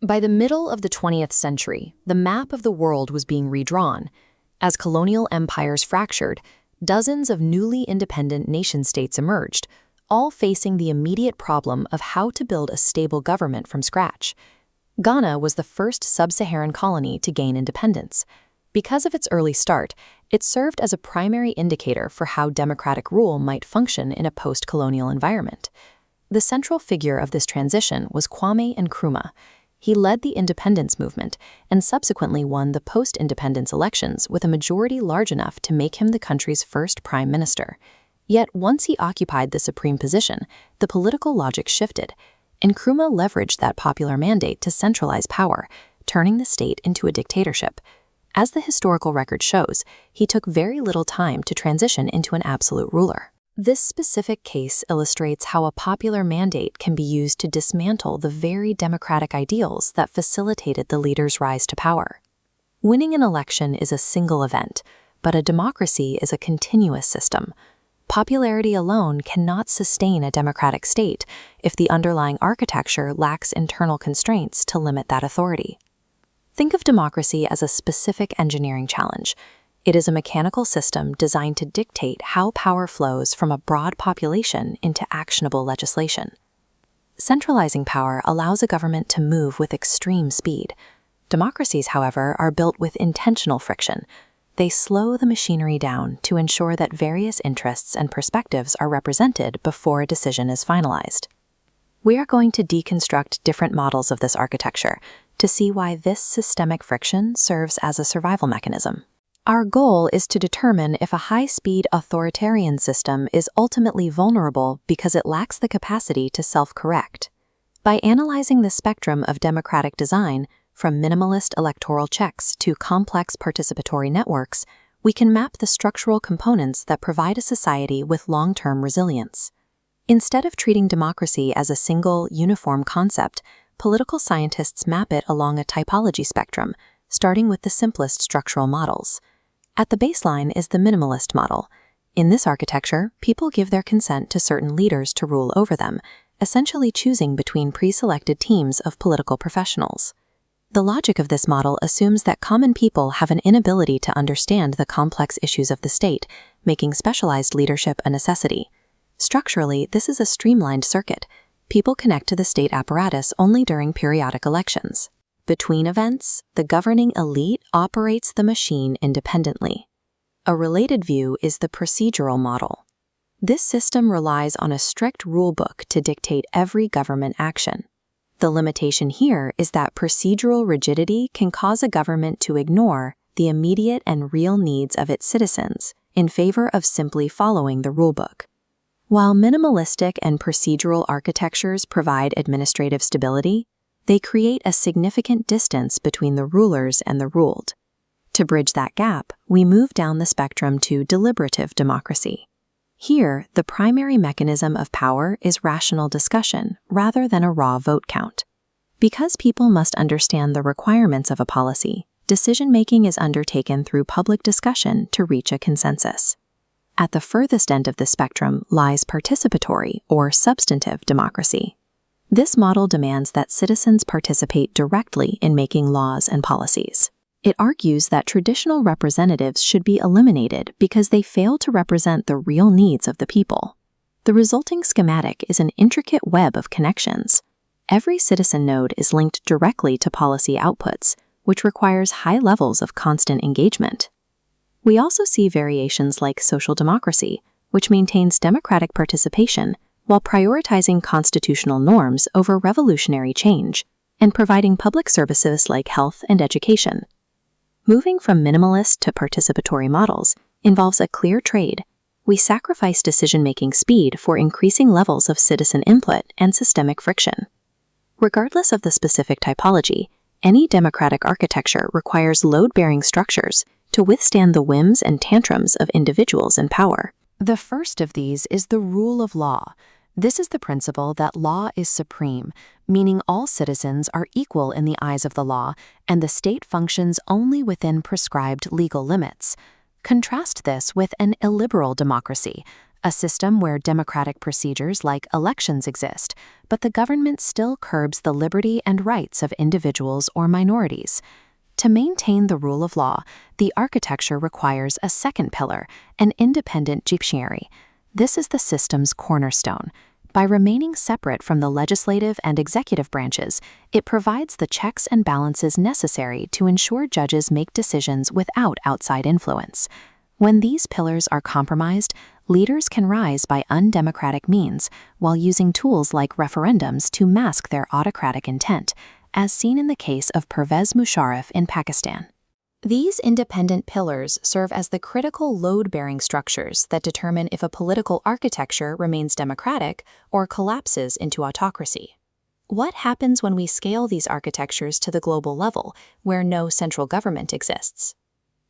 By the middle of the 20th century, the map of the world was being redrawn. As colonial empires fractured, dozens of newly independent nation-states emerged, all facing the immediate problem of how to build a stable government from scratch. Ghana was the first sub-Saharan colony to gain independence. Because of its early start, it served as a primary indicator for how democratic rule might function in a post-colonial environment. The central figure of this transition was Kwame Nkrumah. He led the independence movement and subsequently won the post-independence elections with a majority large enough to make him the country's first prime minister. Yet once he occupied the supreme position, the political logic shifted. Nkrumah leveraged that popular mandate to centralize power, turning the state into a dictatorship. As the historical record shows, he took very little time to transition into an absolute ruler. This specific case illustrates how a popular mandate can be used to dismantle the very democratic ideals that facilitated the leader's rise to power. Winning an election is a single event, but a democracy is a continuous system. Popularity alone cannot sustain a democratic state if the underlying architecture lacks internal constraints to limit that authority. Think of democracy as a specific engineering challenge. It is a mechanical system designed to dictate how power flows from a broad population into actionable legislation. Centralizing power allows a government to move with extreme speed. Democracies, however, are built with intentional friction. They slow the machinery down to ensure that various interests and perspectives are represented before a decision is finalized. We are going to deconstruct different models of this architecture to see why this systemic friction serves as a survival mechanism. Our goal is to determine if a high-speed authoritarian system is ultimately vulnerable because it lacks the capacity to self-correct. By analyzing the spectrum of democratic design, from minimalist electoral checks to complex participatory networks, we can map the structural components that provide a society with long-term resilience. Instead of treating democracy as a single, uniform concept, political scientists map it along a typology spectrum, starting with the simplest structural models. At the baseline is the minimalist model. In this architecture, people give their consent to certain leaders to rule over them, essentially choosing between pre-selected teams of political professionals. The logic of this model assumes that common people have an inability to understand the complex issues of the state, making specialized leadership a necessity. Structurally, this is a streamlined circuit. People connect to the state apparatus only during periodic elections. Between events, the governing elite operates the machine independently. A related view is the procedural model. This system relies on a strict rulebook to dictate every government action. The limitation here is that procedural rigidity can cause a government to ignore the immediate and real needs of its citizens in favor of simply following the rulebook. While minimalistic and procedural architectures provide administrative stability, they create a significant distance between the rulers and the ruled. To bridge that gap, we move down the spectrum to deliberative democracy. Here, the primary mechanism of power is rational discussion rather than a raw vote count. Because people must understand the requirements of a policy, decision-making is undertaken through public discussion to reach a consensus. At the furthest end of the spectrum lies participatory or substantive democracy. This model demands that citizens participate directly in making laws and policies. It argues that traditional representatives should be eliminated because they fail to represent the real needs of the people. The resulting schematic is an intricate web of connections. Every citizen node is linked directly to policy outputs, which requires high levels of constant engagement. We also see variations like social democracy, which maintains democratic participation while prioritizing constitutional norms over revolutionary change and providing public services like health and education. Moving from minimalist to participatory models involves a clear trade. We sacrifice decision-making speed for increasing levels of citizen input and systemic friction. Regardless of the specific typology, any democratic architecture requires load-bearing structures to withstand the whims and tantrums of individuals in power. The first of these is the rule of law. This is the principle that law is supreme, meaning all citizens are equal in the eyes of the law, and the state functions only within prescribed legal limits. Contrast this with an illiberal democracy, a system where democratic procedures like elections exist, but the government still curbs the liberty and rights of individuals or minorities. To maintain the rule of law, the architecture requires a second pillar, an independent judiciary. This is the system's cornerstone. By remaining separate from the legislative and executive branches, it provides the checks and balances necessary to ensure judges make decisions without outside influence. When these pillars are compromised, leaders can rise by undemocratic means while using tools like referendums to mask their autocratic intent, as seen in the case of Pervez Musharraf in Pakistan. These independent pillars serve as the critical load-bearing structures that determine if a political architecture remains democratic or collapses into autocracy. What happens when we scale these architectures to the global level, where no central government exists?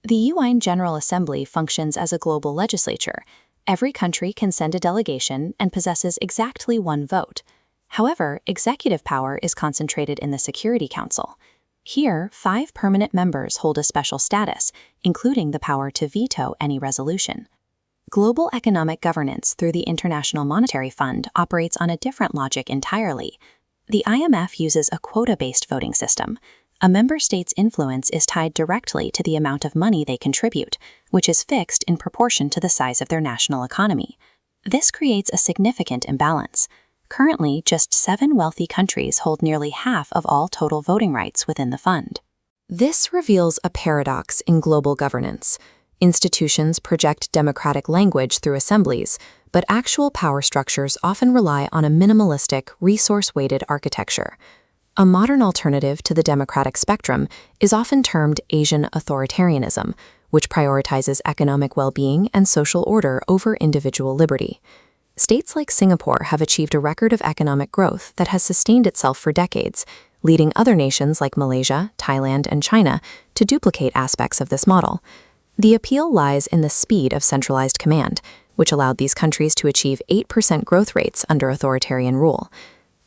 The UN General Assembly functions as a global legislature. Every country can send a delegation and possesses exactly one vote. However, executive power is concentrated in the Security Council. Here, 5 permanent members hold a special status, including the power to veto any resolution. Global economic governance through the International Monetary Fund operates on a different logic entirely. The IMF uses a quota-based voting system. A member state's influence is tied directly to the amount of money they contribute, which is fixed in proportion to the size of their national economy. This creates a significant imbalance. Currently, just 7 wealthy countries hold nearly half of all total voting rights within the fund. This reveals a paradox in global governance. Institutions project democratic language through assemblies, but actual power structures often rely on a minimalistic, resource-weighted architecture. A modern alternative to the democratic spectrum is often termed Asian authoritarianism, which prioritizes economic well-being and social order over individual liberty. States like Singapore have achieved a record of economic growth that has sustained itself for decades, leading other nations like Malaysia, Thailand, and China to duplicate aspects of this model. The appeal lies in the speed of centralized command, which allowed these countries to achieve 8% growth rates under authoritarian rule.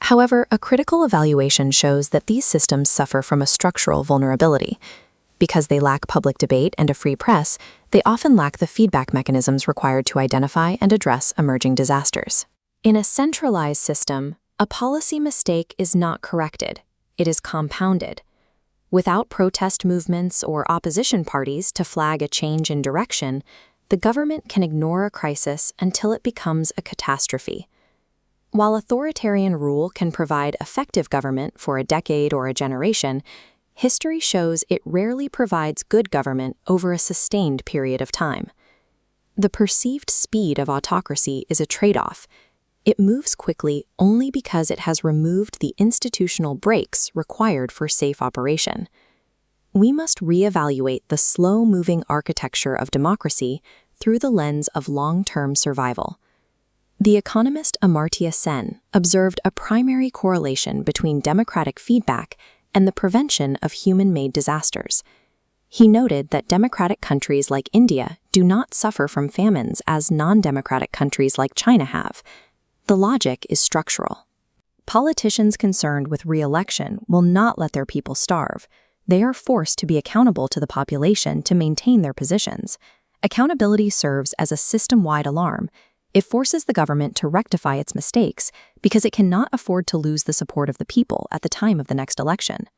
However, a critical evaluation shows that these systems suffer from a structural vulnerability. Because they lack public debate and a free press, they often lack the feedback mechanisms required to identify and address emerging disasters. In a centralized system, a policy mistake is not corrected, it is compounded. Without protest movements or opposition parties to flag a change in direction, the government can ignore a crisis until it becomes a catastrophe. While authoritarian rule can provide effective government for a decade or a generation, history shows it rarely provides good government over a sustained period of time. The perceived speed of autocracy is a trade-off. It moves quickly only because it has removed the institutional brakes required for safe operation. We must reevaluate the slow-moving architecture of democracy through the lens of long-term survival. The economist Amartya Sen observed a primary correlation between democratic feedback and the prevention of human-made disasters. He noted that democratic countries like India do not suffer from famines as non-democratic countries like China have. The logic is structural. Politicians concerned with re-election will not let their people starve. They are forced to be accountable to the population to maintain their positions. Accountability serves as a system-wide alarm. It forces the government to rectify its mistakes because it cannot afford to lose the support of the people at the time of the next election.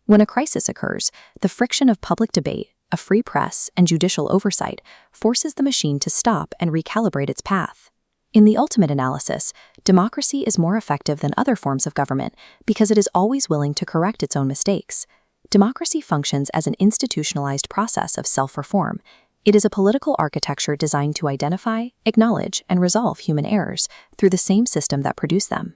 When a crisis occurs, the friction of public debate, a free press, and judicial oversight forces the machine to stop and recalibrate its path. In the ultimate analysis, democracy is more effective than other forms of government because it is always willing to correct its own mistakes. Democracy functions as an institutionalized process of self-reform. It is a political architecture designed to identify, acknowledge, and resolve human errors through the same system that produced them.